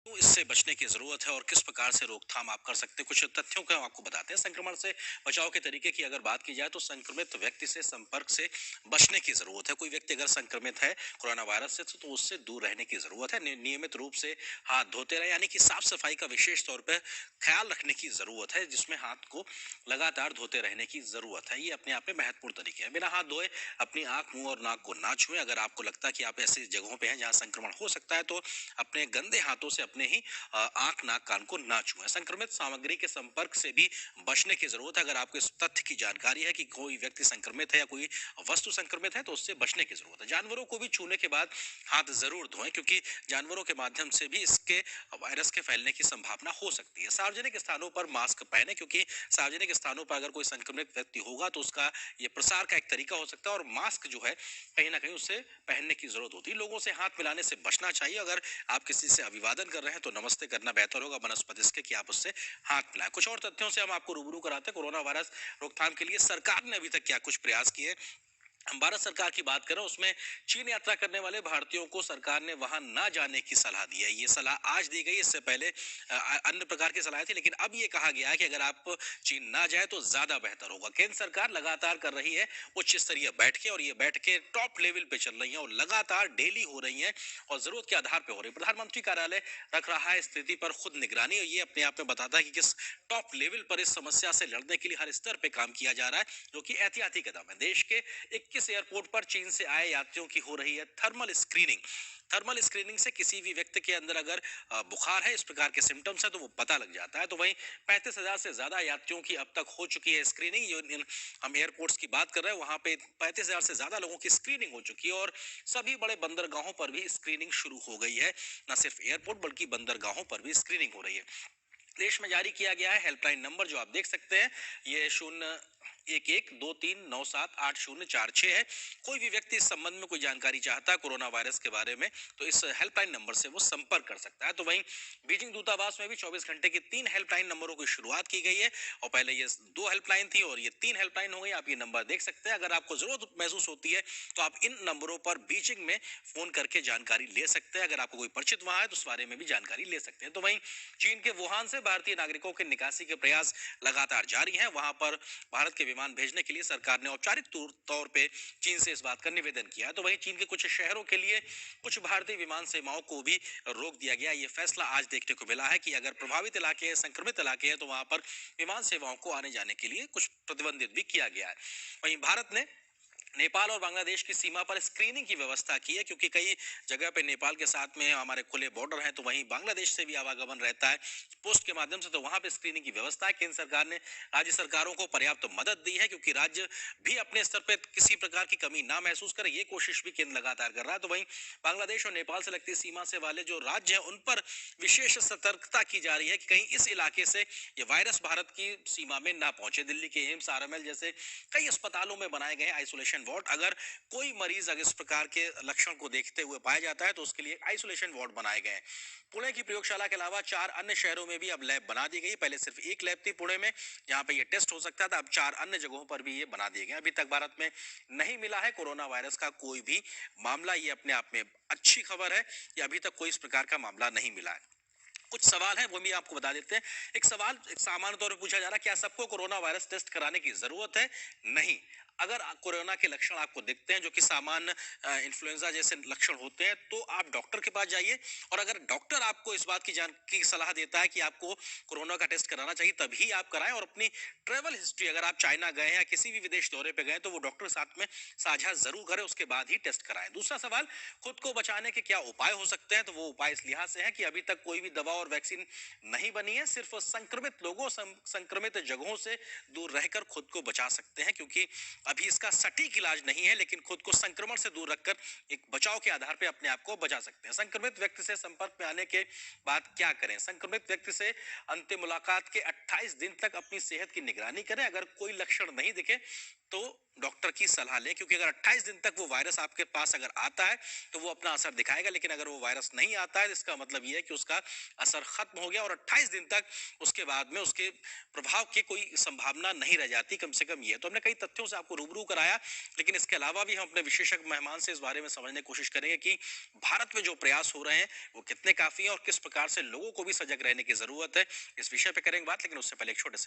तो इससे बचने की ज़रूरत है और किस प्रकार से रोकथाम आप कर सकते हैं, कुछ तथ्यों को हम आपको बताते हैं। संक्रमण से बचाव के तरीके की अगर बात की जाए तो संक्रमित व्यक्ति से संपर्क से बचने की ज़रूरत है। कोई व्यक्ति अगर संक्रमित है कोरोना वायरस से तो उससे दूर रहने की ज़रूरत है। नियमित रूप से हाथ धोते रहे, यानी कि साफ-सफाई का विशेष तौर पे ख़्याल रखने की ज़रूरत है, जिसमें हाथ को लगातार धोते रहने की ज़रूरत है। ये अपने आप में महत्वपूर्ण तरीके हैं। बिना हाथ धोए अपनी आँख, मुँह और नाक को ना छुएँ। अगर आपको लगता है कि आप ऐसी जगहों पे हैं जहाँ संक्रमण हो सकता है तो अपने गंदे हाथों से अपने ही आंख, नाक, कान को ना छुएं। संक्रमित सामग्री के संपर्क से भी बचने की जरूरत है। अगर आपको इस तथ्य की जानकारी है कि कोई व्यक्ति संक्रमित है या कोई वस्तु संक्रमित है तो उससे बचने की जरूरत है। जानवरों को भी छूने के बाद हाथ जरूर धोएं, क्योंकि जानवरों के माध्यम से भी इसके वायरस के फैलने की संभावना हो सकती है। सार्वजनिक स्थानों पर मास्क पहने, क्योंकि सार्वजनिक स्थानों पर अगर कोई संक्रमित व्यक्ति होगा तो उसका ये प्रसार का एक तरीका हो सकता है, और मास्क जो है कहीं ना कहीं उससे पहनने की जरूरत होती है। लोगों से हाथ मिलाने से बचना चाहिए। अगर आप किसी से अभिवादन कर रहे हैं तो नमस्ते करना बेहतर होगा बनस्पत इसके कि आप उससे हाथ मिलाएं। कुछ और तथ्यों से हम आपको रूबरू कराते हैं। कोरोना वायरस रोकथाम के लिए सरकार ने अभी तक क्या कुछ प्रयास किए। हम भारत सरकार की बात करें, उसमें चीन यात्रा करने वाले भारतीयों को सरकार ने वहां ना जाने की सलाह दी है। ये सलाह आज दी गई, इससे पहले अन्य प्रकार की सलाह थी, लेकिन अब ये कहा गया है कि अगर आप चीन ना जाए तो ज्यादा बेहतर होगा। केंद्र सरकार लगातार कर रही है उच्च स्तरीय बैठकें, और ये बैठकें टॉप लेवल पे चल रही हैं और लगातार डेली हो रही हैं और जरूरत के आधार पर हो रही है। प्रधानमंत्री कार्यालय रख रहा है स्थिति पर खुद निगरानी, और ये अपने आप में बताता है कि किस टॉप लेवल पर इस समस्या से लड़ने के लिए हर स्तर पर काम किया जा रहा है, जो कि एहतियाती कदम है। देश के 21 एयरपोर्ट पर चीन से आए यात्रियों की हो रही है थर्मल स्क्रीनिंग। थर्मल स्क्रीनिंग से किसी भी व्यक्ति के अंदर अगर बुखार है, इस प्रकार के सिम्टम्स है, तो वो पता लग जाता है। तो वहीं 35,000 से ज्यादा यात्रियों की अब तक हो चुकी है स्क्रीनिंग। हम एयरपोर्ट्स की बात कर रहे हैं, वहां पे 35,000 से ज्यादा लोगों की स्क्रीनिंग हो चुकी है, और सभी बड़े बंदरगाहों पर भी स्क्रीनिंग शुरू हो गई है। न सिर्फ एयरपोर्ट बल्कि बंदरगाहों पर भी स्क्रीनिंग हो रही है। देश में जारी किया गया है हेल्पलाइन नंबर, जो आप देख सकते हैं, ये 0112397804 है। कोई भी व्यक्ति इस संबंध में कोई जानकारी चाहता है कोरोना वायरस के बारे में तो इस हेल्पलाइन नंबर से वो संपर्क कर सकता है। तो वहीं बीजिंग दूतावास में भी 24 घंटे की 3 हेल्पलाइन नंबरों की शुरुआत की गई है, और पहले ये 2 हेल्पलाइन थी और ये 3 हेल्पलाइन हो गई। आप ये नंबर देख सकते हैं। अगर आपको जरूरत महसूस होती है तो आप इन नंबरों पर बीजिंग में फोन करके जानकारी ले सकते हैं। अगर आपको कोई परिचित वहां है तो उस बारे में भी जानकारी ले सकते हैं। तो वहीं चीन के वुहान से भारतीय नागरिकों के निकासी के प्रयास लगातार जारी हैं। वहां पर भारत के विमान भेजने के लिए सरकार ने औपचारिक तौर पे चीन से इस बात का निवेदन किया है। तो वहीं चीन के कुछ शहरों के लिए कुछ भारतीय विमान सेवाओं को भी रोक दिया गया। ये फैसला आज देखने को मिला है कि अगर प्रभावित इलाके हैं, संक्रमित इलाके हैं, तो वहां पर विमान सेवाओं को आने जाने के लिए कुछ प्रतिबंधित भी किया गया है। वहीं भारत ने नेपाल और बांग्लादेश की सीमा पर स्क्रीनिंग की व्यवस्था की है, क्योंकि कई जगह पे नेपाल के साथ में हमारे खुले बॉर्डर हैं, तो वहीं बांग्लादेश से भी आवागमन रहता है पोस्ट के माध्यम से, तो वहां पे स्क्रीनिंग की व्यवस्था है। केंद्र सरकार ने राज्य सरकारों को पर्याप्त मदद दी है, क्योंकि राज्य भी अपने स्तर पर किसी प्रकार की कमी ना महसूस करे, ये कोशिश भी केंद्र लगातार कर रहा है। तो वहीं बांग्लादेश और नेपाल से लगती सीमा से वाले जो राज्य हैं उन पर विशेष सतर्कता की जा रही है कि कहीं इस इलाके से ये वायरस भारत की सीमा में ना पहुंचे। दिल्ली के एम्स, आरएमएल जैसे कई अस्पतालों में बनाए गए आइसोलेशन वार्ड। अगर कोई मरीज अगर इस प्रकार के लक्षण को देखते हुए पाया जाता है तो उसके लिए आइसोलेशन वार्ड बनाए गए हैं। पुणे की प्रयोगशाला के अलावा 4 अन्य शहरों में भी अब लैब बना दी गई। पहले सिर्फ एक लैब थी पुणे में जहां पे ये टेस्ट हो सकता था, अब 4 अन्य जगहों पर भी ये बना दिए गए। अभी तक भारत में नहीं मिला है कोरोना वायरस का कोई भी मामला, ये अपने आप में अच्छी खबर है। ये अभी तक कोई इस प्रकार का मामला नहीं मिला है। कुछ सवाल है वो भी आपको बता देते हैं। एक सवाल एक सामान्य तौर पर पूछा जा रहा है, क्या सबको कोरोना वायरस टेस्ट कराने की जरूरत है? नहीं। अगर कोरोना के लक्षण आपको दिखते हैं जो कि सामान्य इन्फ्लुएंजा जैसे लक्षण होते हैं तो आप डॉक्टर के पास जाइए, और अगर डॉक्टर आपको इस बात की सलाह देता है कि आपको कोरोना का टेस्ट कराना चाहिए तभी आप कराएं। और अपनी ट्रेवल हिस्ट्री, अगर आप चाइना गए हैं या किसी भी विदेश दौरे पे गए तो वो डॉक्टर साथ में साझा जरूर करें, उसके बाद ही टेस्ट कराएं। दूसरा सवाल, खुद को बचाने के क्या उपाय हो सकते हैं? तो वो उपाय इस लिहाज से है कि अभी तक कोई भी दवा और वैक्सीन नहीं बनी है। सिर्फ संक्रमित लोगों, संक्रमित जगहों से दूर रहकर खुद को बचा सकते हैं, क्योंकि अभी इसका सटीक इलाज नहीं है, लेकिन खुद को संक्रमण से दूर रखकर एक बचाव के आधार पर अपने आप को बचा सकते हैं। संक्रमित व्यक्ति से संपर्क में आने के बाद क्या करें? संक्रमित व्यक्ति से अंतिम मुलाकात के 28 दिन तक अपनी सेहत की निगरानी करें। अगर कोई लक्षण नहीं दिखे तो डॉक्टर की सलाह लें, क्योंकि अगर 28 दिन तक वो वायरस आपके पास अगर आता है तो वो अपना असर दिखाएगा, लेकिन अगर वो वायरस नहीं आता है इसका मतलब ये है कि उसका असर खत्म हो गया और 28 दिन तक उसके बाद में उसके प्रभाव की कोई संभावना नहीं रह जाती, कम से कम ये। तो हमने कई तथ्यों से आपको रूबरू कराया, लेकिन इसके अलावा भी हम अपने विशेषज्ञ मेहमान से इस बारे में समझने की कोशिश करेंगे कि भारत में जो प्रयास हो रहे हैं वो कितने काफी हैं और किस प्रकार से लोगों को भी सजग रहने की जरूरत है। इस विषय पे करेंगे बात, लेकिन उससे पहले एक छोटे से